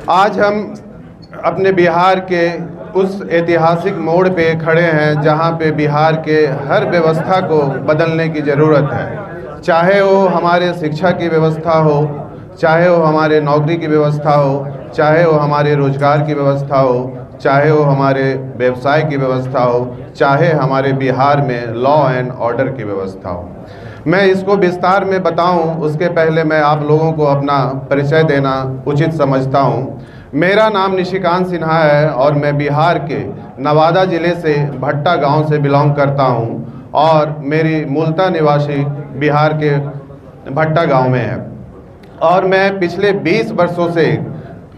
आज हम अपने बिहार के उस ऐतिहासिक मोड़ पे खड़े हैं जहां पे बिहार के हर व्यवस्था को बदलने की ज़रूरत है। चाहे वो हमारे शिक्षा की व्यवस्था हो, चाहे वो हमारे नौकरी की व्यवस्था हो, चाहे वो हमारे रोजगार की व्यवस्था हो, चाहे वो हमारे व्यवसाय की व्यवस्था हो, चाहे हमारे बिहार में लॉ एंड ऑर्डर की व्यवस्था हो। मैं इसको विस्तार में बताऊं उसके पहले मैं आप लोगों को अपना परिचय देना उचित समझता हूं। मेरा नाम निशिकांत सिन्हा है और मैं बिहार के नवादा ज़िले से भट्टा गांव से बिलोंग करता हूं और मेरी मूलतः निवासी बिहार के भट्टा गांव में है और मैं पिछले 20 वर्षों से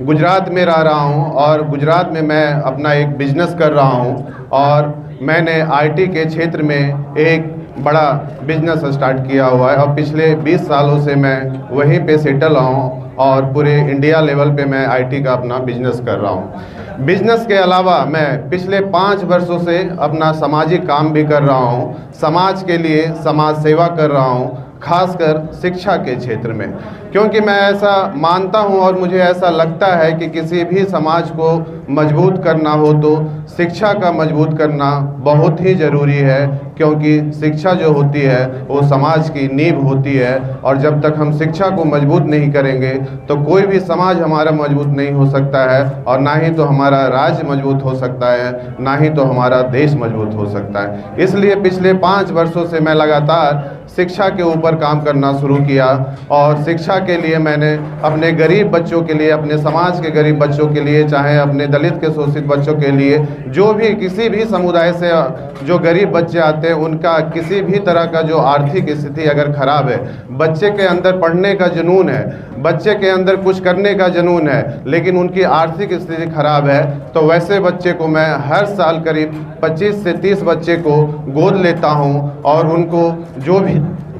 गुजरात में रह रहा हूं और गुजरात में मैं अपना एक बिजनेस कर रहा हूं और मैंने आईटी के क्षेत्र में एक बड़ा बिजनेस स्टार्ट किया हुआ है और पिछले 20 सालों से मैं वहीं पे सेटल हूँ और पूरे इंडिया लेवल पे मैं आईटी का अपना बिजनेस कर रहा हूँ। बिजनेस के अलावा मैं पिछले 5 वर्षों से अपना सामाजिक काम भी कर रहा हूँ, समाज के लिए समाज सेवा कर रहा हूँ, खासकर शिक्षा के क्षेत्र में, क्योंकि मैं ऐसा मानता हूं और मुझे ऐसा लगता है कि किसी भी समाज को मजबूत करना हो तो शिक्षा का मजबूत करना बहुत ही ज़रूरी है, क्योंकि शिक्षा जो होती है वो समाज की नींव होती है और जब तक हम शिक्षा को मजबूत नहीं करेंगे तो कोई भी समाज हमारा मजबूत नहीं हो सकता है और ना ही तो हमारा राज्य मजबूत हो सकता है, ना ही तो हमारा देश मजबूत हो सकता है। इसलिए पिछले 5 वर्षों से मैं लगातार शिक्षा के ऊपर काम करना शुरू किया और शिक्षा के लिए मैंने अपने गरीब बच्चों के लिए, अपने समाज के गरीब बच्चों के लिए, चाहे अपने दलित के शोषित बच्चों के लिए, जो भी किसी भी समुदाय से जो गरीब बच्चे आते हैं उनका किसी भी तरह का जो आर्थिक स्थिति अगर खराब है, बच्चे के अंदर पढ़ने का जुनून है, बच्चे के अंदर कुछ करने का जुनून है लेकिन उनकी आर्थिक स्थिति खराब है, तो वैसे बच्चे को मैं हर साल करीब 25 से 30 बच्चे को गोद लेता हूं और उनको जो भी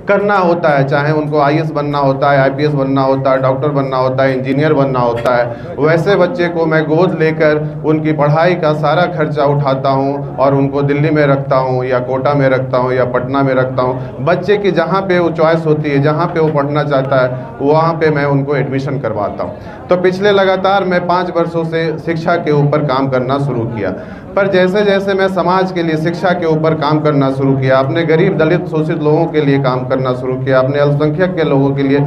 करना होता है, चाहे उनको आईएएस बनना होता है, आईपीएस बनना होता है, डॉक्टर बनना होता है, इंजीनियर बनना होता है, वैसे बच्चे को मैं गोद लेकर उनकी पढ़ाई का सारा खर्चा उठाता हूं और उनको दिल्ली में रखता हूं या कोटा में रखता हूं या पटना में रखता हूं। बच्चे की जहां पे वो चॉइस होती है, जहां पे वो पढ़ना चाहता है, वहां पे मैं उनको एडमिशन करवाता हूं। तो पिछले लगातार मैं 5 वर्षों से शिक्षा के ऊपर काम करना शुरू किया, पर जैसे जैसे मैं समाज के लिए शिक्षा के ऊपर काम करना शुरू किया, अपने गरीब दलित शोषित लोगों के लिए काम करना शुरू किया, अपने अल्पसंख्यक के लोगों के लिए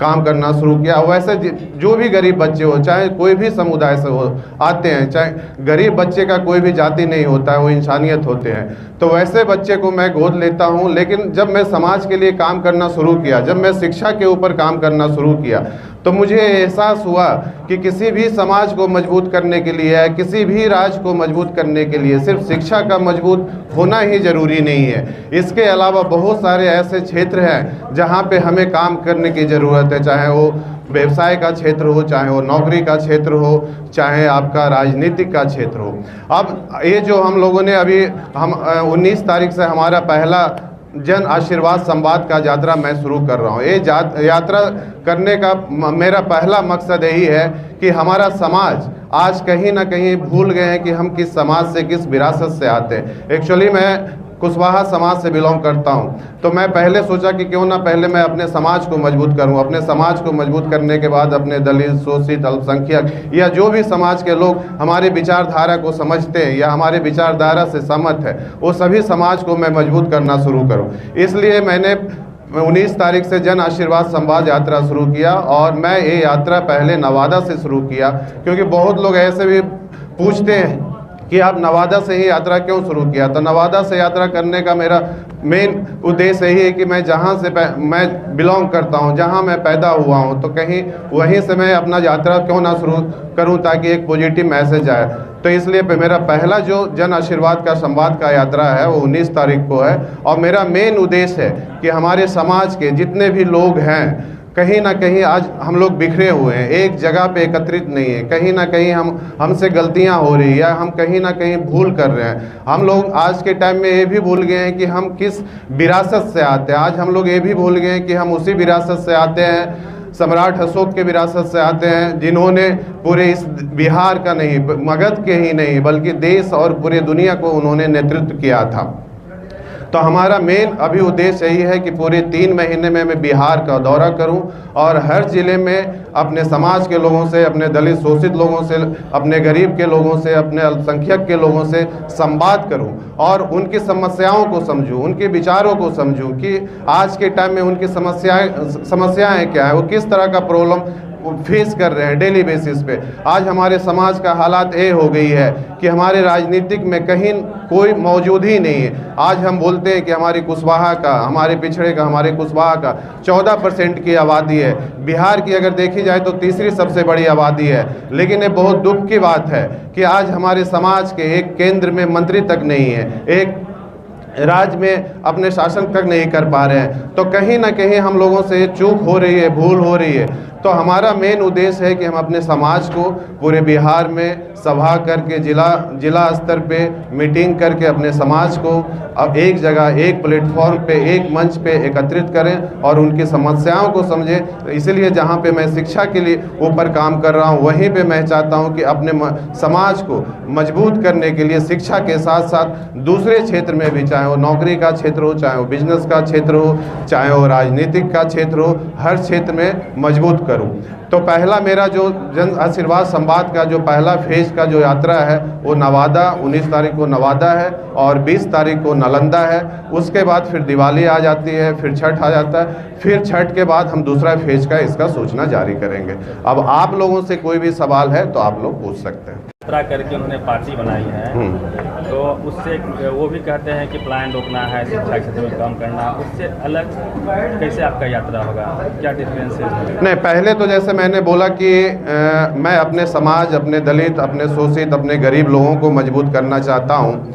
काम करना शुरू किया, वैसे जो भी गरीब बच्चे हो, चाहे कोई भी समुदाय से हो आते हैं, चाहे गरीब बच्चे का कोई भी जाति नहीं होता है, वो इंसानियत होते हैं, तो वैसे बच्चे को मैं गोद लेता हूँ। लेकिन जब मैं समाज के लिए काम करना शुरू किया, जब मैं शिक्षा के ऊपर काम करना शुरू किया, तो मुझे एहसास हुआ कि किसी भी समाज को मजबूत करने के लिए, किसी भी राज्य को मजबूत करने के लिए सिर्फ शिक्षा का मजबूत होना ही ज़रूरी नहीं है। इसके अलावा बहुत सारे ऐसे क्षेत्र हैं जहां पे हमें काम करने की ज़रूरत है, चाहे वो व्यवसाय का क्षेत्र हो, चाहे वो नौकरी का क्षेत्र हो, चाहे आपका राजनीतिक का क्षेत्र हो। अब ये जो हम लोगों ने अभी 19 तारीख से हमारा पहला जन आशीर्वाद संवाद का यात्रा मैं शुरू कर रहा हूँ। ये यात्रा करने का मेरा पहला मकसद यही है कि हमारा समाज आज कहीं ना कहीं भूल गए हैं कि हम किस समाज से, किस विरासत से आते हैं। एक्चुअली मैं कुशवाहा समाज से बिलोंग करता हूं, तो मैं पहले सोचा कि क्यों ना पहले मैं अपने समाज को मजबूत करूं। अपने समाज को मजबूत करने के बाद अपने दलित, शोषित, अल्पसंख्यक या जो भी समाज के लोग हमारे विचारधारा को समझते हैं या हमारे विचारधारा से सहमत है, वो सभी समाज को मैं मजबूत करना शुरू करूं। इसलिए मैंने 19 तारीख से जन आशीर्वाद संवाद यात्रा शुरू किया और मैं ये यात्रा पहले नवादा से शुरू किया, क्योंकि बहुत लोग ऐसे भी पूछते हैं कि आप नवादा से ही यात्रा क्यों शुरू किया। तो नवादा से यात्रा करने का मेरा मेन उद्देश्य यही है कि मैं जहाँ से मैं बिलोंग करता हूँ, जहाँ मैं पैदा हुआ हूँ, तो कहीं वहीं से मैं अपना यात्रा क्यों ना शुरू करूँ ताकि एक पॉजिटिव मैसेज आए। तो इसलिए मेरा पहला जो जन आशीर्वाद का संवाद का यात्रा है वो 19 तारीख को है और मेरा मेन उद्देश्य है कि हमारे समाज के जितने भी लोग हैं, कहीं ना कहीं आज हम लोग बिखरे हुए हैं, एक जगह पे एकत्रित नहीं है, कहीं ना कहीं हमसे गलतियां हो रही है या हम कहीं ना कहीं भूल कर रहे हैं। हम लोग आज के टाइम में ये भी भूल गए हैं कि हम किस विरासत से आते हैं। आज हम लोग ये भी भूल गए हैं कि हम उसी विरासत से आते हैं, सम्राट अशोक के विरासत से आते हैं, जिन्होंने पूरे इस बिहार का नहीं, मगध के ही नहीं बल्कि देश और पूरे दुनिया को उन्होंने नेतृत्व किया था। तो हमारा मेन अभी उद्देश्य यही है कि पूरे 3 महीने में मैं बिहार का दौरा करूं और हर ज़िले में अपने समाज के लोगों से, अपने दलित शोषित लोगों से, अपने गरीब के लोगों से, अपने अल्पसंख्यक के लोगों से संवाद करूं और उनकी समस्याओं को समझूं, उनके विचारों को समझूं कि आज के टाइम में उनकी समस्याएं क्या है, वो किस तरह का प्रॉब्लम फेस कर रहे हैं डेली बेसिस पे। आज हमारे समाज का हालात ये हो गई है कि हमारे राजनीतिक में कहीं कोई मौजूद ही नहीं है। आज हम बोलते हैं कि हमारी कुशवाहा का, हमारे पिछड़े का, हमारे कुशवाहा का 14% की आबादी है। बिहार की अगर देखी जाए तो तीसरी सबसे बड़ी आबादी है। लेकिन ये बहुत दुख की बात है कि आज हमारे समाज के एक केंद्र में मंत्री तक नहीं है, एक राज्य में अपने शासन तक नहीं कर पा रहे हैं। तो कहीं ना कहीं हम लोगों से चूक हो रही है, भूल हो रही है। तो हमारा मेन उद्देश्य है कि हम अपने समाज को पूरे बिहार में सभा करके, जिला स्तर पे मीटिंग करके अपने समाज को अब एक जगह, एक प्लेटफॉर्म पे, एक मंच पे एकत्रित करें और उनकी समस्याओं को समझें। इसलिए जहाँ पे मैं शिक्षा के लिए ऊपर काम कर रहा हूँ, वहीं पे मैं चाहता हूँ कि अपने समाज को मजबूत करने के लिए शिक्षा के साथ साथ दूसरे क्षेत्र में भी, चाहे वो नौकरी का क्षेत्र हो, चाहे वो बिजनेस का क्षेत्र हो, चाहे वो राजनीतिक का क्षेत्र हो, हर क्षेत्र में मजबूत करूं। तो पहला मेरा जो जन आशीर्वाद संवाद का जो पहला फेज का जो यात्रा है वो नवादा, 19 तारीख को नवादा है और 20 तारीख को नालंदा है। उसके बाद फिर दिवाली आ जाती है, फिर छठ आ जाता है, फिर छठ के बाद हम दूसरा फेज का इसका सूचना जारी करेंगे। अब आप लोगों से कोई भी सवाल है तो आप लोग पूछ सकते हैं। यात्रा करके उन्होंने पार्टी बनाई है, तो उससे वो भी कहते हैं कि प्लान रोकना है, शिक्षा क्षेत्र में काम करना, उससे अलग कैसे आपका यात्रा होगा, क्या डिफरेंस है? नहीं, पहले तो जैसे मैंने बोला कि मैं अपने समाज, अपने दलित, अपने शोषित, अपने गरीब लोगों को मजबूत करना चाहता हूँ।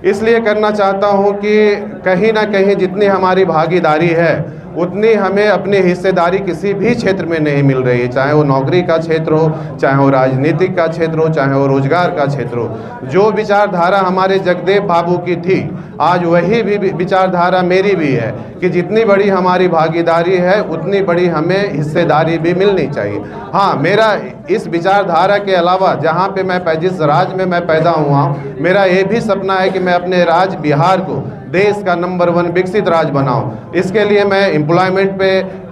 इसलिए करना चाहता हूँ कि कहीं ना कहीं जितनी हमारी भागीदारी है उतनी हमें अपनी हिस्सेदारी किसी भी क्षेत्र में नहीं मिल रही है, चाहे वो नौकरी का क्षेत्र हो, चाहे वो राजनीतिक का क्षेत्र हो, चाहे वो रोजगार का क्षेत्र हो। जो विचारधारा हमारे जगदेव बाबू की थी, आज वही भी विचारधारा मेरी भी है कि जितनी बड़ी हमारी भागीदारी है उतनी बड़ी हमें हिस्सेदारी भी मिलनी चाहिए। हाँ, मेरा इस विचारधारा के अलावा जहाँ पे मैं जिस राज्य में मैं पैदा हुआ हूँ, मेरा ये भी सपना है कि मैं अपने राज्य बिहार को देश का नंबर 1 विकसित राज्य बनाऊं। इसके लिए मैं एम्प्लॉयमेंट पे,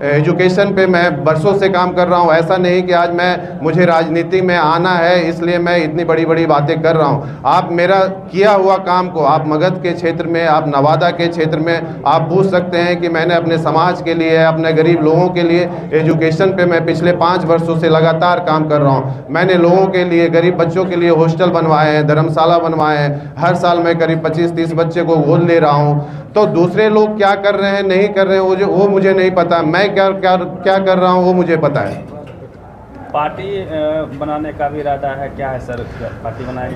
एजुकेशन पे मैं बरसों से काम कर रहा हूं। ऐसा नहीं कि आज मुझे राजनीति में आना है इसलिए मैं इतनी बड़ी बड़ी बातें कर रहा हूं। आप मेरा किया हुआ काम को आप मगध के क्षेत्र में, आप नवादा के क्षेत्र में आप पूछ सकते हैं कि मैंने अपने समाज के लिए, अपने गरीब लोगों के लिए एजुकेशन पे मैं पिछले 5 वर्षों से लगातार काम कर रहा हूँ। मैंने लोगों के लिए, गरीब बच्चों के लिए हॉस्टल बनवाए हैं, धर्मशाला बनवाए हैं। हर साल मैं करीब 25-30 बच्चे को गोद ले रहा हूँ। तो दूसरे लोग क्या कर रहे हैं, नहीं कर रहे हैं, वो मुझे नहीं पता। मैं क्या कर रहा हूँ वो मुझे पता है। पार्टी बनाने का भी इरादा है क्या है सर?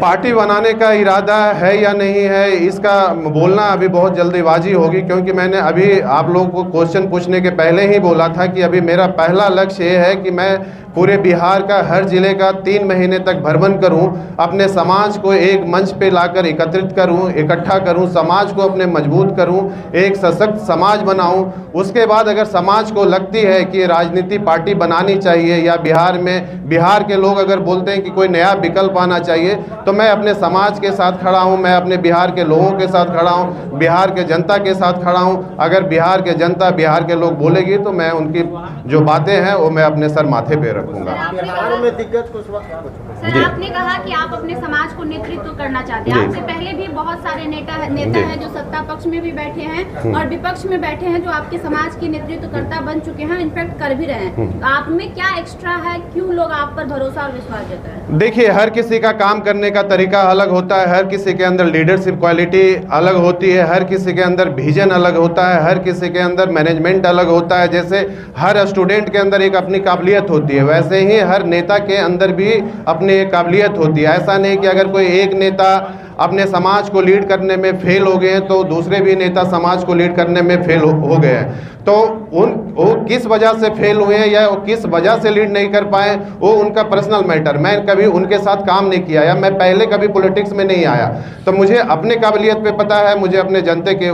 पार्टी बनाने का इरादा है या नहीं है, इसका बोलना अभी बहुत जल्दीबाजी होगी, क्योंकि मैंने अभी आप लोगों को क्वेश्चन पूछने के पहले ही बोला था कि अभी मेरा पहला लक्ष्य ये है कि मैं पूरे बिहार का हर जिले का 3 महीने तक भ्रमण करूं, अपने समाज को एक मंच पे लाकर एकत्रित करूं, इकट्ठा करूं, समाज को अपने मजबूत करूं, एक सशक्त समाज बनाऊं। उसके बाद अगर समाज को लगती है कि राजनीति पार्टी बनानी चाहिए या बिहार के लोग अगर बोलते हैं कि कोई नया विकल्प आना चाहिए, तो मैं अपने समाज के साथ खड़ा हूं, मैं अपने बिहार के लोगों के साथ खड़ा हूं, बिहार के जनता के साथ खड़ा हूं। अगर बिहार के जनता, बिहार के लोग बोलेगी तो मैं उनकी जो बातें हैं वो मैं अपने सर माथे पे रखूंगा। बिहार में दिक्कत कुछ सर, आपने कहा कि आप अपने समाज को नेतृत्व करना चाहते हैं। आपसे पहले भी बहुत सारे नेता हैं जो सत्ता पक्ष में भी बैठे हैं और विपक्ष में बैठे हैं, जो आपके समाज के नेतृत्वकर्ता बन चुके हैं, इनफैक्ट कर भी रहे हैं। तो आप में क्या एक्स्ट्रा है, क्यों लोग आप पर भरोसा और विश्वास देते हैं? देखिए, हर किसी का काम करने का तरीका अलग होता है, हर किसी के अंदर लीडरशिप क्वालिटी अलग होती है, हर किसी के अंदर विजन अलग होता है, हर किसी के अंदर मैनेजमेंट अलग होता है। जैसे हर स्टूडेंट के अंदर एक अपनी काबिलियत होती है, वैसे ही हर नेता के अंदर भी अपनी एक काबिलियत होती है। ऐसा नहीं कि अगर कोई एक नेता अपने समाज को लीड करने में फेल हो गए हैं तो दूसरे भी नेता समाज को लीड करने में फेल हो गए हैं। तो वो किस वजह से फेल हुए हैं या वो किस वजह से लीड नहीं कर पाए, वो उनका पर्सनल मैटर। मैं कभी उनके साथ काम नहीं किया या मैं पहले कभी पॉलिटिक्स में नहीं आया, तो मुझे अपने काबिलियत पे पता है, मुझे अपने जनता के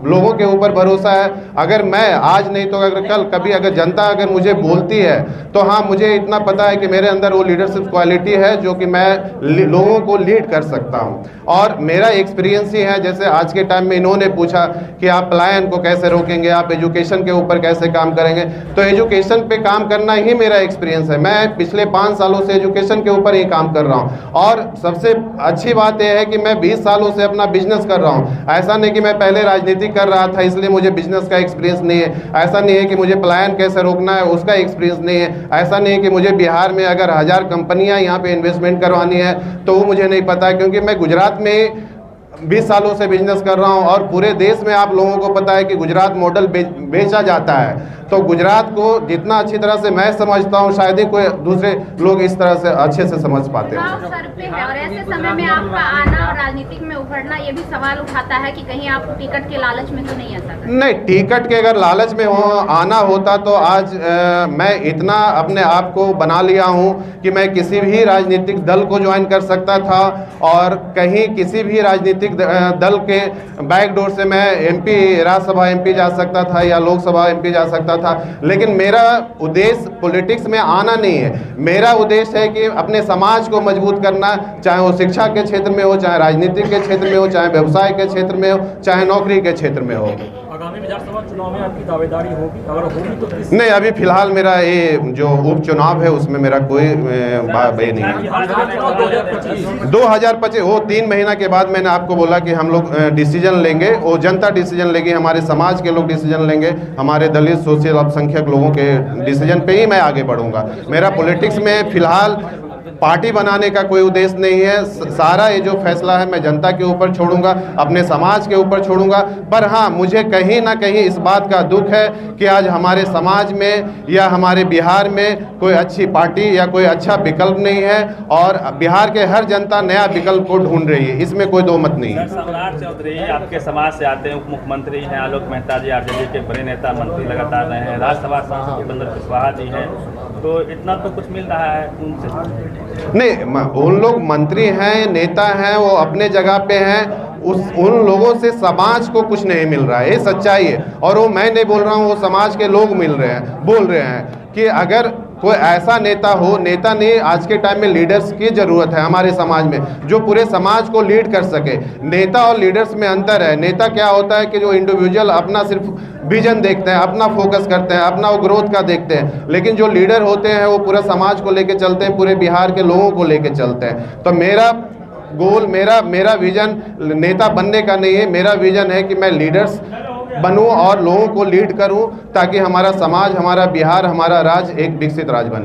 लोगों के ऊपर भरोसा है। अगर मैं आज नहीं तो अगर कल कभी अगर जनता अगर मुझे बोलती है तो हाँ, मुझे इतना पता है कि मेरे अंदर वो लीडरशिप क्वालिटी है जो कि मैं लोगों को लीड कर सकता हूँ। और मेरा एक्सपीरियंस ही है, जैसे आज के टाइम में इन्होंने पूछा कि आप पलायन को कैसे रोकेंगे, आप एजुकेशन के ऊपर कैसे काम करेंगे, तो एजुकेशन पे काम करना ही मेरा एक्सपीरियंस है। मैं पिछले 5 सालों से एजुकेशन के ऊपर ही काम कर रहा हूँ। और सबसे अच्छी बात यह है कि मैं 20 सालों से अपना बिजनेस कर रहा हूँ। ऐसा नहीं कि मैं पहले राजनीति कर रहा था इसलिए मुझे बिजनेस का एक्सपीरियंस नहीं है, ऐसा नहीं है कि मुझे पलायन कैसे रोकना है उसका एक्सपीरियंस नहीं है, ऐसा नहीं है कि मुझे बिहार में अगर 1000 कंपनियां यहाँ पे इन्वेस्टमेंट करवानी है तो वो मुझे नहीं पता है, क्योंकि मैं गुजरात में 20 सालों से बिजनेस कर रहा हूं। और पूरे देश में आप लोगों को पता है कि गुजरात मॉडल बेचा जाता है, तो गुजरात को जितना अच्छी तरह से मैं समझता हूं शायद ही कोई दूसरे लोग इस तरह से अच्छे से समझ पाते हैं। सर पे है और ऐसे समय में आपका आना और राजनीतिक में उभरना ये भी सवाल उठाता है कि कहीं आपको टिकट के लालच में तो नहीं ऐसा करना? नहीं, टिकट के अगर लालच में आना होता तो आज मैं इतना अपने आप को बना लिया हूं कि मैं किसी भी राजनीतिक दल को ज्वाइन कर सकता था और कहीं किसी भी राजनीतिक दल के बैकडोर से मैं एमपी, राज्यसभा एमपी जा सकता था या लोकसभा एमपी जा सकता था। लेकिन मेरा उद्देश्य पॉलिटिक्स में आना नहीं है। मेरा उद्देश्य है कि अपने समाज को मजबूत करना, चाहे वो शिक्षा के क्षेत्र में हो, चाहे राजनीति के क्षेत्र में हो, चाहे व्यवसाय के क्षेत्र में हो, चाहे नौकरी के क्षेत्र में हो। आगामी विधानसभा चुनाव में आपकी दावेदारी होगी? अगर होगी तो किस? नहीं, अभी फिलहाल मेरा ये जो उपचुनाव है उसमें मेरा कोई नहीं है। 2025 वो 3 महीना के बाद मैंने आपको बोला कि हम लोग डिसीजन लेंगे, वो जनता डिसीजन लेगी, हमारे समाज के लोग डिसीजन लेंगे, हमारे दलित, सोशल अल्पसंख्यक लोगों के डिसीजन पे ही मैं आगे बढ़ूंगा। मेरा पॉलिटिक्स में फिलहाल पार्टी बनाने का कोई उद्देश्य नहीं है। सारा ये जो फैसला है मैं जनता के ऊपर छोड़ूंगा, अपने समाज के ऊपर छोड़ूंगा। पर हाँ, मुझे कहीं ना कहीं इस बात का दुख है कि आज हमारे समाज में या हमारे बिहार में कोई अच्छी पार्टी या कोई अच्छा विकल्प नहीं है और बिहार के हर जनता नया विकल्प को ढूंढ रही है, इसमें कोई दो मत नहीं है। सम्राट चौधरी आपके समाज से आते हैं, उप मुख्यमंत्री हैं, आलोक मेहता जी आरजेडी के बड़े नेता मंत्री लगातार रहे हैं, राज्यसभा सांसद उपेंद्र कुशवाहा जी हैं, तो इतना तो कुछ मिल रहा है उनसे? नहीं, उन लोग मंत्री हैं, नेता हैं, वो अपने जगह पे हैं। उन लोगों से समाज को कुछ नहीं मिल रहा है, ये सच्चाई है। और वो मैं नहीं बोल रहा हूँ, वो समाज के लोग बोल रहे हैं कि अगर कोई ऐसा नेता हो, नेता नहीं, आज के टाइम में लीडर्स की ज़रूरत है हमारे समाज में जो पूरे समाज को लीड कर सके। नेता और लीडर्स में अंतर है। नेता क्या होता है कि जो इंडिविजुअल अपना सिर्फ विजन देखते हैं, अपना फोकस करते हैं, अपना वो ग्रोथ का देखते हैं, लेकिन जो लीडर होते हैं वो पूरा समाज को लेके चलते हैं, पूरे बिहार के लोगों को लेके चलते हैं। तो मेरा गोल, मेरा विजन नेता बनने का नहीं है। मेरा विजन है कि मैं लीडर्स बनूं और लोगों को लीड करूं ताकि हमारा समाज, हमारा बिहार, हमारा राज्य एक विकसित राज्य बने।